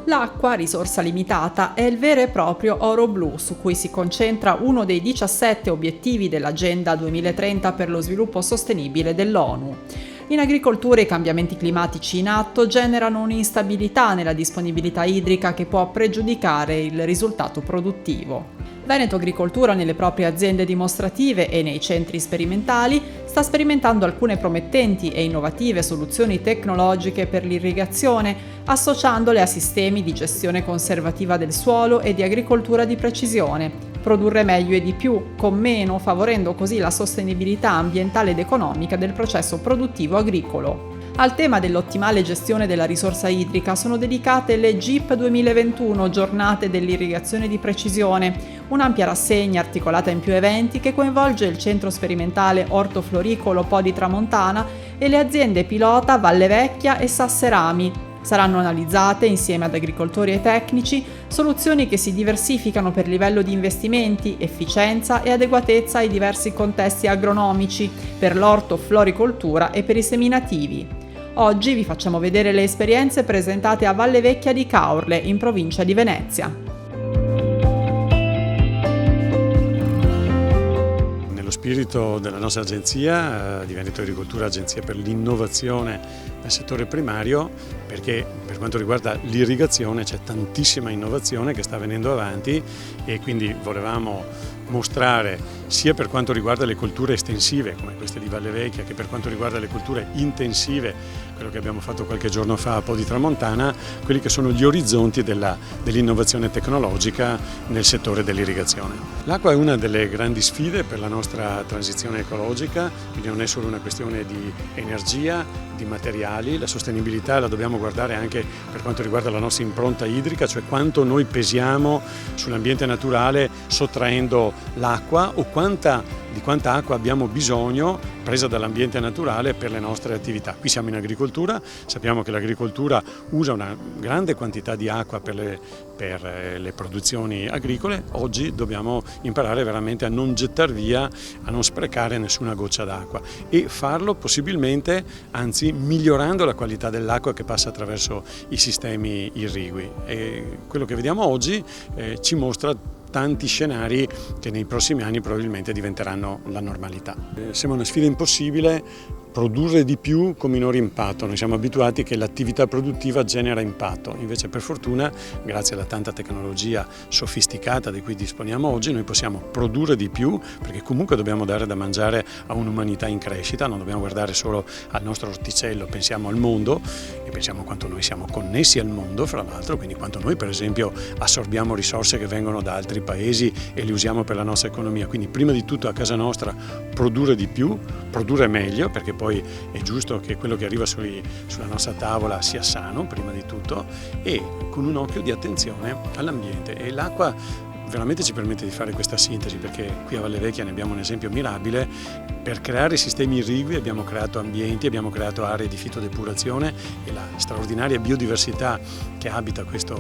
L'acqua, risorsa limitata, è il vero e proprio oro blu su cui si concentra uno dei 17 obiettivi dell'Agenda 2030 per lo sviluppo sostenibile dell'ONU. In agricoltura i cambiamenti climatici in atto generano un'instabilità nella disponibilità idrica che può pregiudicare il risultato produttivo. Veneto Agricoltura nelle proprie aziende dimostrative e nei centri sperimentali sta sperimentando alcune promettenti e innovative soluzioni tecnologiche per l'irrigazione, associandole a sistemi di gestione conservativa del suolo e di agricoltura di precisione. Produrre meglio e di più, con meno, favorendo così la sostenibilità ambientale ed economica del processo produttivo agricolo. Al tema dell'ottimale gestione della risorsa idrica sono dedicate le GIP 2021, Giornate dell'irrigazione di precisione, un'ampia rassegna articolata in più eventi che coinvolge il centro sperimentale ortofloricolo Po di Tramontana e le aziende pilota Valle Vecchia e Sasserami. Saranno analizzate, insieme ad agricoltori e tecnici, soluzioni che si diversificano per livello di investimenti, efficienza e adeguatezza ai diversi contesti agronomici, per l'ortofloricoltura e per i seminativi. Oggi vi facciamo vedere le esperienze presentate a Valle Vecchia di Caorle, in provincia di Venezia. Nello spirito della nostra agenzia, di Veneto Agricoltura, Agenzia per l'innovazione nel settore primario, perché per quanto riguarda l'irrigazione c'è tantissima innovazione che sta venendo avanti e quindi volevamo mostrare sia per quanto riguarda le colture estensive come queste di Valle Vecchia che per quanto riguarda le colture intensive, quello che abbiamo fatto qualche giorno fa a Po di Tramontana, quelli che sono gli orizzonti dell'innovazione tecnologica nel settore dell'irrigazione. L'acqua è una delle grandi sfide per la nostra transizione ecologica, quindi non è solo una questione di energia, di materiali, la sostenibilità la dobbiamo guardare anche per quanto riguarda la nostra impronta idrica, cioè quanto noi pesiamo sull'ambiente naturale sottraendo l'acqua o di quanta acqua abbiamo bisogno presa dall'ambiente naturale per le nostre attività. Qui siamo in agricoltura, sappiamo che l'agricoltura usa una grande quantità di acqua per le produzioni agricole. Oggi dobbiamo imparare veramente a non gettar via, a non sprecare nessuna goccia d'acqua e farlo possibilmente, anzi migliorando la qualità dell'acqua che passa attraverso i sistemi irrigui. E quello che vediamo oggi ci mostra tanti scenari che nei prossimi anni probabilmente diventeranno la normalità. Sembra una sfida impossibile produrre di più con minore impatto. Noi siamo abituati che l'attività produttiva genera impatto, invece per fortuna, grazie alla tanta tecnologia sofisticata di cui disponiamo oggi, noi possiamo produrre di più perché comunque dobbiamo dare da mangiare a un'umanità in crescita, non dobbiamo guardare solo al nostro orticello, pensiamo al mondo e pensiamo quanto noi siamo connessi al mondo, fra l'altro, quindi quanto noi per esempio assorbiamo risorse che vengono da altri paesi e le usiamo per la nostra economia. Quindi prima di tutto a casa nostra produrre di più, produrre meglio, perché poi è giusto che quello che arriva sulla nostra tavola sia sano prima di tutto e con un occhio di attenzione all'ambiente. E l'acqua veramente ci permette di fare questa sintesi, perché qui a Valle Vecchia ne abbiamo un esempio mirabile. Per creare sistemi irrigui abbiamo creato ambienti, abbiamo creato aree di fitodepurazione e la straordinaria biodiversità che abita questa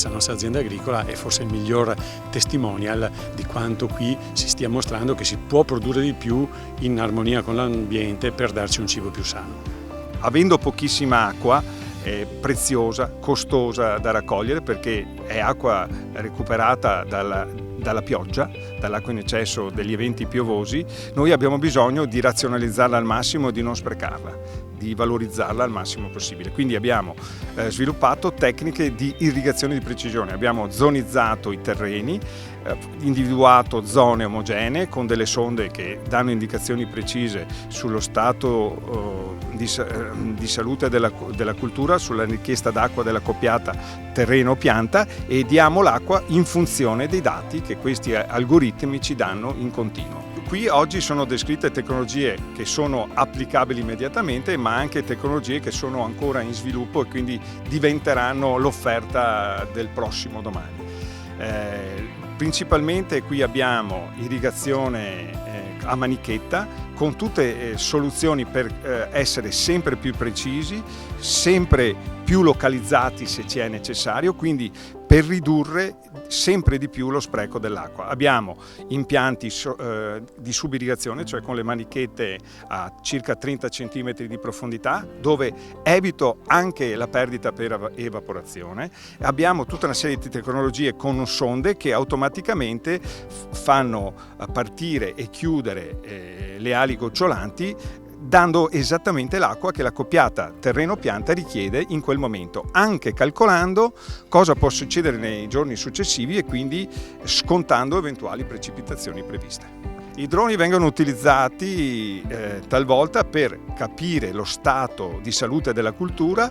nostra azienda agricola è forse il miglior testimonial di quanto qui si stia mostrando che si può produrre di più in armonia con l'ambiente per darci un cibo più sano. Avendo pochissima acqua, è preziosa, costosa da raccogliere perché è acqua recuperata dalla pioggia, dall'acqua in eccesso degli eventi piovosi. Noi abbiamo bisogno di razionalizzarla al massimo e di non sprecarla, di valorizzarla al massimo possibile. Quindi abbiamo sviluppato tecniche di irrigazione di precisione, abbiamo zonizzato i terreni, individuato zone omogenee con delle sonde che danno indicazioni precise sullo stato di salute della cultura, sulla richiesta d'acqua della coppiata terreno-pianta e diamo l'acqua in funzione dei dati che questi algoritmi ci danno in continuo. Qui oggi sono descritte tecnologie che sono applicabili immediatamente, ma anche tecnologie che sono ancora in sviluppo e quindi diventeranno l'offerta del prossimo domani. Principalmente qui abbiamo irrigazione a manichetta con tutte soluzioni per essere sempre più precisi, sempre più localizzati se ci è necessario, quindi per ridurre sempre di più lo spreco dell'acqua. Abbiamo impianti di subirrigazione, cioè con le manichette a circa 30 cm di profondità, dove evito anche la perdita per evaporazione. Abbiamo tutta una serie di tecnologie con sonde che automaticamente fanno partire e chiudere le ali gocciolanti, dando esattamente l'acqua che la coppiata terreno-pianta richiede in quel momento, anche calcolando cosa può succedere nei giorni successivi e quindi scontando eventuali precipitazioni previste. I droni vengono utilizzati talvolta per capire lo stato di salute della cultura,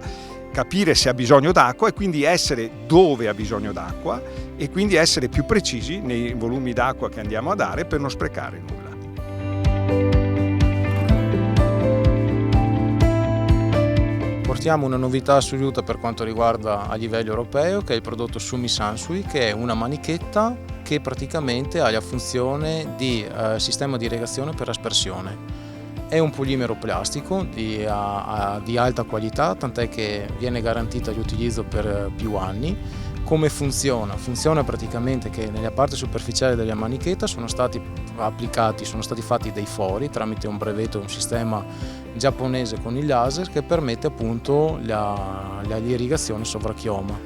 capire se ha bisogno d'acqua e quindi essere dove ha bisogno d'acqua e quindi essere più precisi nei volumi d'acqua che andiamo a dare per non sprecare nulla. Portiamo una novità assoluta per quanto riguarda a livello europeo, che è il prodotto Sumi Sansui, che è una manichetta che praticamente ha la funzione di sistema di irrigazione per aspersione. È un polimero plastico di alta qualità, tant'è che viene garantita l'utilizzo per più anni. Come funziona? Funziona praticamente che nella parte superficiale della manichetta sono stati fatti dei fori tramite un brevetto, un sistema giapponese con il laser che permette appunto l'irrigazione sovrachioma.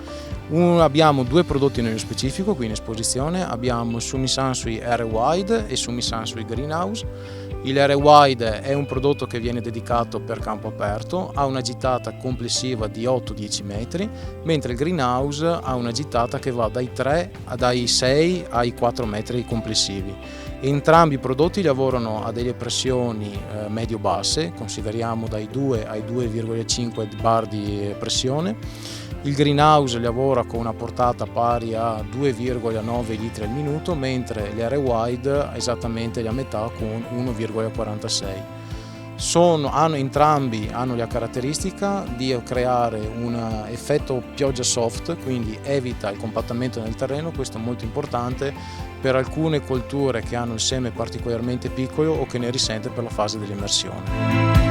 Abbiamo due prodotti nello specifico qui in esposizione, abbiamo Sumi Sansui Air Wide e Sumi Sansui Greenhouse. Il Air Wide è un prodotto che viene dedicato per campo aperto, ha una gittata complessiva di 8-10 metri, mentre il Greenhouse ha una gittata che va dai 6 ai 4 metri complessivi. Entrambi i prodotti lavorano a delle pressioni medio-basse, consideriamo dai 2 ai 2,5 bar di pressione. Il Greenhouse lavora con una portata pari a 2,9 litri al minuto, mentre l'Air Wide esattamente la metà con 1,46. Entrambi hanno la caratteristica di creare un effetto pioggia soft, quindi evita il compattamento nel terreno. Questo è molto importante per alcune colture che hanno il seme particolarmente piccolo o che ne risente per la fase dell'immersione.